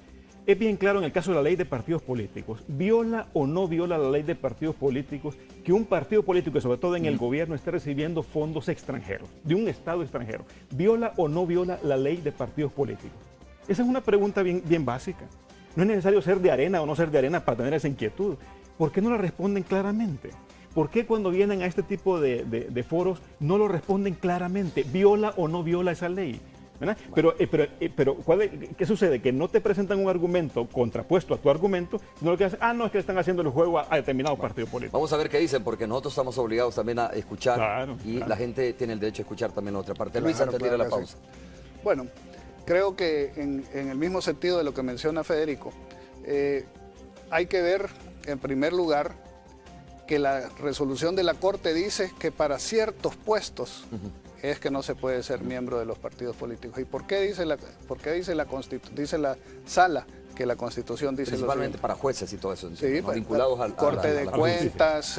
Speaker 3: es bien claro en el caso de la ley de partidos políticos, ¿viola o no viola la ley de partidos políticos que un partido político, y sobre todo en el gobierno, esté recibiendo fondos extranjeros, de un Estado extranjero? ¿Viola o no viola la ley de partidos políticos? Esa es una pregunta bien básica. No es necesario ser de arena o no ser de arena para tener esa inquietud. ¿Por qué no la responden claramente? ¿Por qué cuando vienen a este tipo de foros no lo responden claramente? ¿Viola o no viola esa ley? ¿Verdad? Pero ¿qué sucede? Que no te presentan un argumento contrapuesto a tu argumento, sino lo que hacen, no, es que le están haciendo el juego a determinado partido político.
Speaker 2: Vamos a ver qué dicen, porque nosotros estamos obligados también a escuchar,
Speaker 3: claro.
Speaker 2: La gente tiene el derecho a escuchar también la otra parte. Luis, antes de ir a la pausa.
Speaker 4: Bueno, creo que en el mismo sentido de lo que menciona Federico, hay que ver, en primer lugar, que la resolución de la Corte dice que para ciertos puestos es que no se puede ser miembro de los partidos políticos. ¿Y por qué dice la Sala que la Constitución dice?
Speaker 2: Principalmente para jueces y todo eso,
Speaker 4: sí,
Speaker 2: ¿no? Vinculados a
Speaker 4: Corte de
Speaker 2: la
Speaker 4: Cuentas,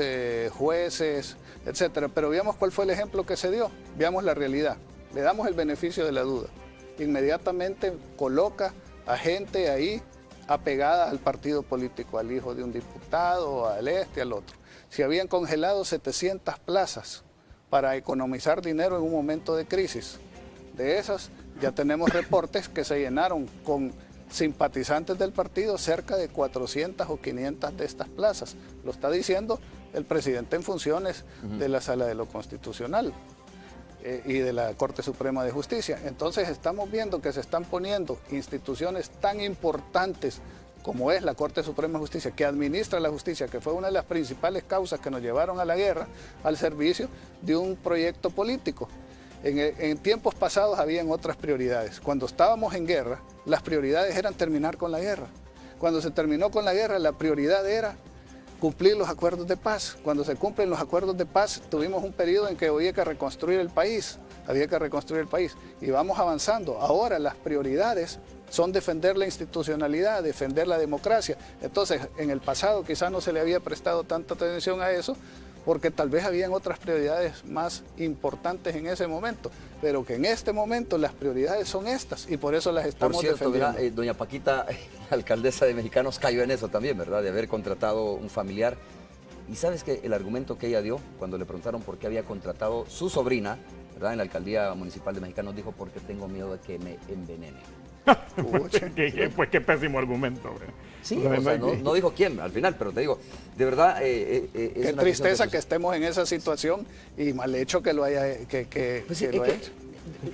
Speaker 4: jueces, etcétera. Pero veamos cuál fue el ejemplo que se dio, veamos la realidad. Le damos el beneficio de la duda. Inmediatamente coloca a gente ahí apegada al partido político, al hijo de un diputado, al al otro. Se habían congelado 700 plazas para economizar dinero en un momento de crisis. De esas, Ya tenemos reportes que se llenaron con simpatizantes del partido cerca de 400 o 500 de estas plazas. Lo está diciendo el presidente en funciones de la Sala de lo Constitucional y de la Corte Suprema de Justicia. Entonces estamos viendo que se están poniendo instituciones tan importantes como es la Corte Suprema de Justicia, que administra la justicia, que fue una de las principales causas que nos llevaron a la guerra, al servicio de un proyecto político. En tiempos pasados habían otras prioridades. Cuando estábamos en guerra, las prioridades eran terminar con la guerra. Cuando se terminó con la guerra, la prioridad era cumplir los acuerdos de paz. Cuando se cumplen los acuerdos de paz, tuvimos un periodo en que había que reconstruir el país. Y vamos avanzando. Ahora las prioridades son defender la institucionalidad, defender la democracia. Entonces, en el pasado quizás no se le había prestado tanta atención a eso, porque tal vez habían otras prioridades más importantes en ese momento, pero que en este momento las prioridades son estas y por eso las estamos defendiendo.
Speaker 2: Por cierto, doña Paquita, alcaldesa de Mexicanos, cayó en eso también, ¿verdad? De haber contratado un familiar. Y sabes que el argumento que ella dio cuando le preguntaron por qué había contratado su sobrina, ¿verdad? En la alcaldía municipal de Mexicanos, dijo: porque tengo miedo de que me envenene.
Speaker 3: Pues qué pésimo argumento.
Speaker 2: Sí, o sea, no dijo quién al final, pero te digo, de verdad...
Speaker 4: qué tristeza que estemos en esa situación y mal hecho que lo haya, lo hecho.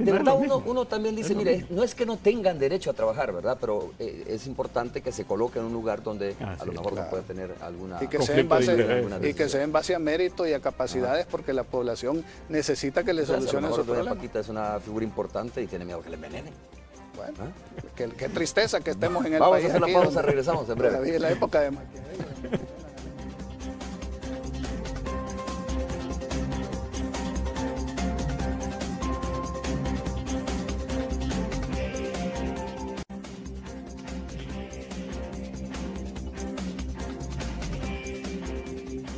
Speaker 2: De verdad uno también dice, mire, no es que no tengan derecho a trabajar, ¿verdad? Pero es importante que se coloque en un lugar donde a lo mejor no puede tener alguna...
Speaker 4: Y que sea en base a mérito y a capacidades, porque la población necesita que le solucionen su problema.
Speaker 2: Paquita es una figura importante y tiene miedo que le envenenen.
Speaker 4: Bueno, qué tristeza que estemos en el
Speaker 2: país.
Speaker 4: Vamos
Speaker 2: a hacer la pausa, regresamos en breve.
Speaker 4: La época de Maquiavelo.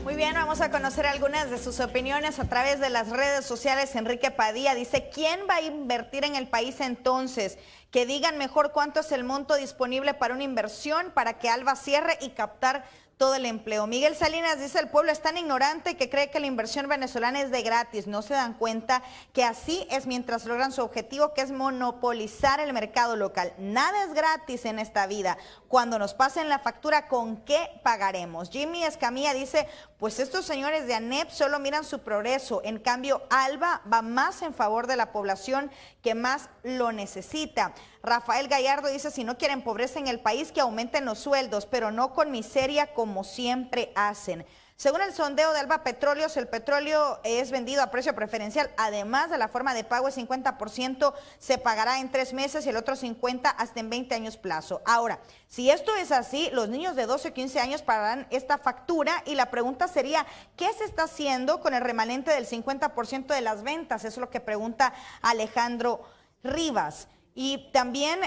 Speaker 5: Muy bien, vamos a conocer algunas de sus opiniones a través de las redes sociales. Enrique Padilla dice: ¿quién va a invertir en el país entonces? Que digan mejor cuánto es el monto disponible para una inversión para que Alba cierre y captar todo el empleo. Miguel Salinas dice: el pueblo es tan ignorante que cree que la inversión venezolana es de gratis. No se dan cuenta que así es mientras logran su objetivo, que es monopolizar el mercado local. Nada es gratis en esta vida. Cuando nos pasen la factura, ¿con qué pagaremos? Jimmy Escamilla dice: pues estos señores de ANEP solo miran su progreso. En cambio, Alba va más en favor de la población que más lo necesita. Rafael Gallardo dice: si no quieren pobreza en el país, que aumenten los sueldos, pero no con miseria como siempre hacen. Según el sondeo de Alba Petróleos, el petróleo es vendido a precio preferencial. Además de la forma de pago, el 50% se pagará en 3 meses y el otro 50% hasta en 20 años plazo. Ahora, si esto es así, los niños de 12 o 15 años pagarán esta factura y la pregunta sería: ¿qué se está haciendo con el remanente del 50% de las ventas? Eso es lo que pregunta Alejandro Rivas. Y también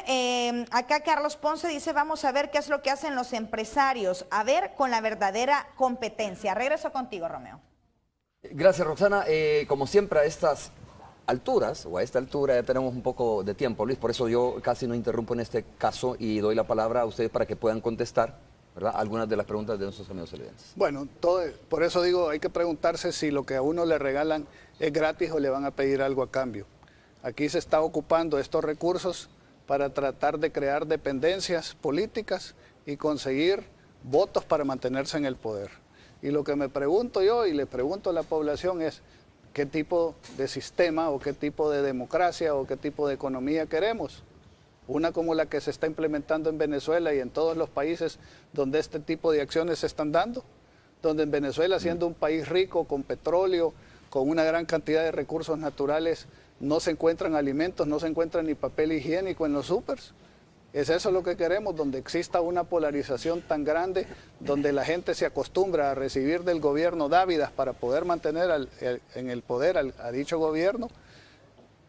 Speaker 5: acá Carlos Ponce dice: vamos a ver qué es lo que hacen los empresarios, a ver con la verdadera competencia. Regreso contigo, Romeo.
Speaker 2: Gracias, Roxana. Como siempre, a estas alturas, o a esta altura, ya tenemos un poco de tiempo, Luis, por eso yo casi no interrumpo en este caso y doy la palabra a ustedes para que puedan contestar, ¿verdad?, algunas de las preguntas de nuestros amigos televidentes.
Speaker 4: Bueno, por eso digo, hay que preguntarse si lo que a uno le regalan es gratis o le van a pedir algo a cambio. Aquí se está ocupando estos recursos para tratar de crear dependencias políticas y conseguir votos para mantenerse en el poder. Y lo que me pregunto yo y le pregunto a la población es: ¿qué tipo de sistema o qué tipo de democracia o qué tipo de economía queremos? Una como la que se está implementando en Venezuela y en todos los países donde este tipo de acciones se están dando, donde en Venezuela, siendo un país rico con petróleo, con una gran cantidad de recursos naturales, no se encuentran alimentos, no se encuentra ni papel higiénico en los súpers. ¿Es eso lo que queremos? Donde exista una polarización tan grande, donde la gente se acostumbra a recibir del gobierno dávidas para poder mantener en el poder a dicho gobierno,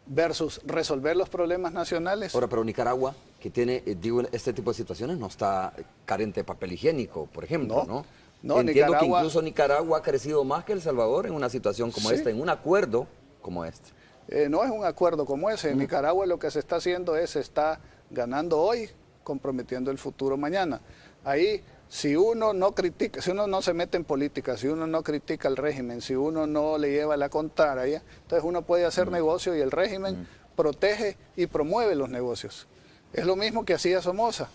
Speaker 4: versus resolver los problemas nacionales.
Speaker 2: Ahora, pero Nicaragua, que tiene, este tipo de situaciones, no está carente de papel higiénico, por ejemplo, ¿no?
Speaker 4: No,
Speaker 2: entiendo
Speaker 4: Nicaragua,
Speaker 2: que incluso Nicaragua ha crecido más que El Salvador en una situación como esta, en un acuerdo como este.
Speaker 4: No es un acuerdo como ese. En Nicaragua lo que se está haciendo es, se está ganando hoy, comprometiendo el futuro mañana. Ahí, si uno no critica, si uno no se mete en política, si uno no critica el régimen, si uno no le lleva la contraria, entonces uno puede hacer negocio y el régimen protege y promueve los negocios. Es lo mismo que hacía Somoza.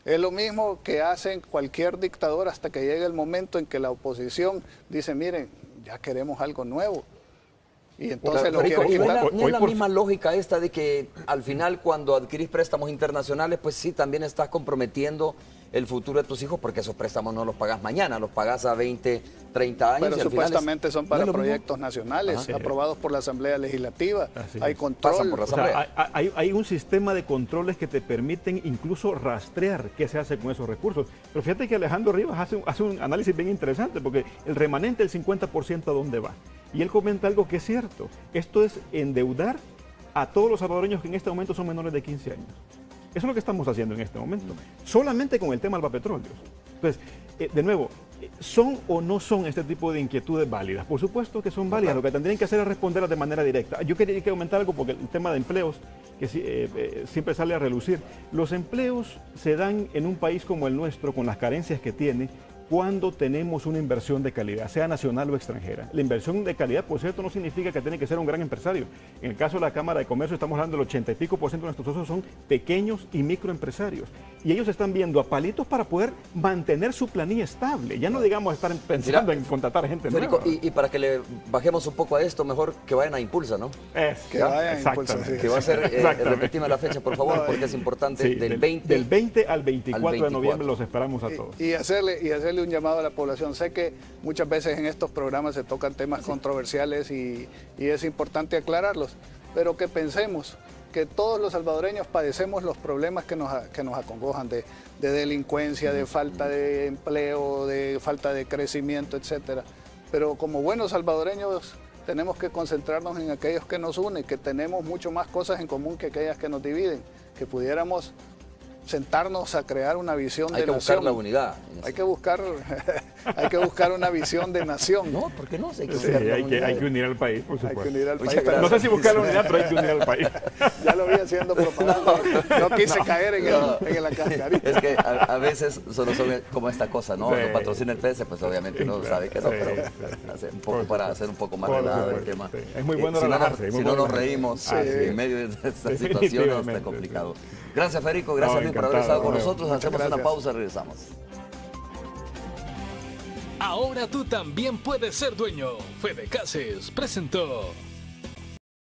Speaker 4: Es lo mismo que hacen cualquier dictador hasta que llegue el momento en que la oposición dice, miren, ya queremos algo nuevo. Y entonces lo
Speaker 2: Federico,
Speaker 4: quieren
Speaker 2: ¿y no es
Speaker 4: quitar.
Speaker 2: no es la misma lógica esta de que al final cuando adquirís préstamos internacionales, pues sí, también estás comprometiendo el futuro de tus hijos porque esos préstamos no los pagas mañana, los pagas a 20, 30 años.
Speaker 4: Pero
Speaker 2: y al
Speaker 4: supuestamente
Speaker 2: final
Speaker 4: son
Speaker 2: ¿no
Speaker 4: para
Speaker 2: es lo mismo?
Speaker 4: proyectos nacionales,
Speaker 2: Ajá.
Speaker 4: aprobados por la Asamblea Legislativa.
Speaker 3: Así
Speaker 4: Hay
Speaker 3: es.
Speaker 4: control.
Speaker 2: Pasan por la
Speaker 3: O sea,
Speaker 2: Asamblea.
Speaker 3: hay un sistema de controles que te permiten incluso rastrear qué se hace con esos recursos. Pero fíjate que Alejandro Rivas hace un análisis bien interesante, porque el remanente del 50% ¿a dónde va? Y él comenta algo que es cierto. Esto es endeudar a todos los salvadoreños que en este momento son menores de 15 años. Eso es lo que estamos haciendo en este momento, solamente con el tema del petróleos. Entonces, de nuevo, ¿son o no son este tipo de inquietudes válidas? Por supuesto que son válidas, lo que tendrían que hacer es responderlas de manera directa. Yo quería comentar algo porque el tema de empleos, que siempre sale a relucir. Los empleos se dan en un país como el nuestro, con las carencias que tiene, cuando tenemos una inversión de calidad, sea nacional o extranjera. La inversión de calidad, por cierto, no significa que tiene que ser un gran empresario. En el caso de la Cámara de Comercio, estamos hablando del 80 y pico % de nuestros socios son pequeños y microempresarios. Y ellos están viendo a palitos para poder mantener su planilla estable. Ya no digamos estar pensando en contratar gente
Speaker 2: Federico,
Speaker 3: nueva.
Speaker 2: y para que le bajemos un poco a esto, mejor que vayan a Impulsa, ¿no?
Speaker 4: Que vayan a
Speaker 3: exactamente.
Speaker 4: Impulsa, sí.
Speaker 2: Que va a ser,
Speaker 3: Exactamente.
Speaker 2: repetime la fecha, por favor, porque es importante,
Speaker 3: Sí,
Speaker 2: del 20.
Speaker 3: del 20 al 24 de
Speaker 2: 24.
Speaker 3: noviembre los esperamos a todos.
Speaker 4: Y hacerle un llamado a la población. Sé que muchas veces en estos programas se tocan temas controversiales y es importante aclararlos, pero que pensemos que todos los salvadoreños padecemos los problemas que nos acongojan de delincuencia, de falta de empleo, de falta de crecimiento, etcétera. Pero como buenos salvadoreños tenemos que concentrarnos en aquellos que nos unen, que tenemos mucho más cosas en común que aquellas que nos dividen, que pudiéramos sentarnos a crear una visión de nación.
Speaker 2: Hay que buscar la unidad.
Speaker 4: Hay que buscar una visión de nación.
Speaker 2: No, ¿por qué no? Hay que
Speaker 3: Sí,
Speaker 2: buscar la
Speaker 3: hay
Speaker 2: unidad.
Speaker 3: que unir al país, por
Speaker 4: Hay
Speaker 3: supuesto.
Speaker 4: que unir al
Speaker 2: Muchas
Speaker 4: país.
Speaker 2: gracias.
Speaker 3: No sé si buscar la unidad, pero hay que unir al país.
Speaker 4: Ya lo vi haciendo propaganda. No quise caer en la cascarita.
Speaker 2: Es que a veces solo son como esta cosa, ¿no?
Speaker 3: Sí.
Speaker 2: Lo patrocina el PS, pues obviamente uno sabe que no,
Speaker 3: Sí,
Speaker 2: pero
Speaker 3: sí.
Speaker 2: hacer un poco
Speaker 3: Por
Speaker 2: para hacer un poco más
Speaker 3: por
Speaker 2: relajado el
Speaker 3: supuesto,
Speaker 2: tema.
Speaker 3: sí. Es muy bueno
Speaker 2: si
Speaker 3: relajarse, es muy
Speaker 2: si no
Speaker 3: bueno
Speaker 2: nos
Speaker 3: relajarse.
Speaker 2: reímos
Speaker 3: Sí.
Speaker 2: en medio de esta situación
Speaker 3: Definitivamente,
Speaker 2: está complicado.
Speaker 3: sí.
Speaker 2: Gracias, Federico, gracias
Speaker 3: No,
Speaker 2: Luis por haber estado con
Speaker 3: encantado.
Speaker 2: nosotros.
Speaker 4: Muchas
Speaker 2: Hacemos una
Speaker 4: gracias.
Speaker 2: pausa, regresamos.
Speaker 1: Ahora tú también puedes ser dueño. Fede Cases presentó.